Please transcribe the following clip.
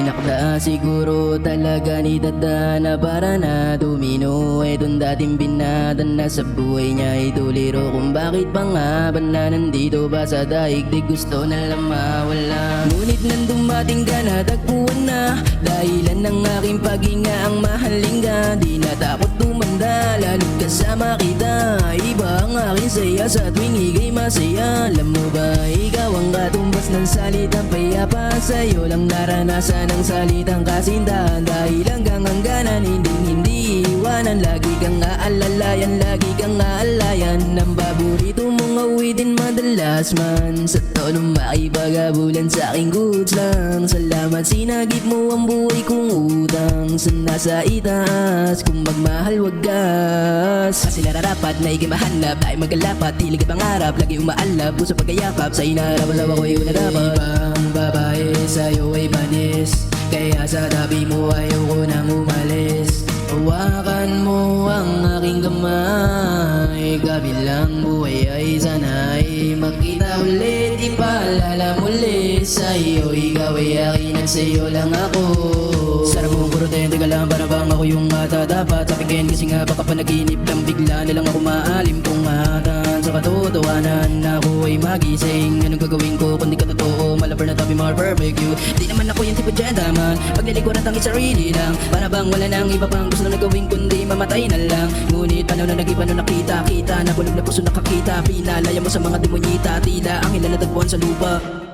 tinakda siguro talaga ni Dadana para na dumino. Itong dating binadan na sa buhay niya ituliro. Kung bakit pa nga ba na nandito ba sa daigdig gusto na lang mawala. Ngunit nang dumating ka na tagpuan na dahilan ng aking paghinga ang mahaling ka. Di natakot tumanda lalo't kasama kita. Iba ang aking saya sa tuwing ika'y masaya. Alam mo ba ikaw ang katumbas ng salitang payapa. Sa'yo lang naranasan ang salitang kasintahan. Dahil hanggang hangganan hindi iwanan. Lagi kang aalalayan, lagi kang aalayan. Ng paborito mong awitin madalas man. Sa tonong makipagabulan sa aking goods lang. Salamat sinagip mo ang buhay kong utang. Sa nasa itaas kung magmahal wag gas. Kasi nararapat na ikay mahanap. Tayo magkalapat, hilig at pangarap. Lagi umaalap, puso pagkayakap. Sa inarap, asawa ko'y unarapat. Ibang babae sa'yo ay panis. Kaya sa tabi mo ayoko nang umalis. Hawakan mo ang aking kamay. Kabilang buhay ay sanay. Makita ulit, ipaalala muli. Sa'yo ikaw ay akin at sa'yo lang ako. Sarap mong kurutin, teka lang para bang ako yung matatapat. Sa pikin kasi nga baka panaginip lang. Bigla na lang ako maalim pumatan. Sa katotohanan ako ay magising. Anong gagawin ko kung di ka totoo? Malabar na tabi more perfect you. Di naman ako yung tipo gentleman. Paglilikuran tangi sarili lang. Para bang wala nang iba pang gusto na gawin kundi mamatay na lang. Ngunit paano na nag-iba na nakita-kita. Nabulog na puso nakakita. Pinalaya mo sa mga demonyita. Tila ang ilan na tagpuan sa lupa.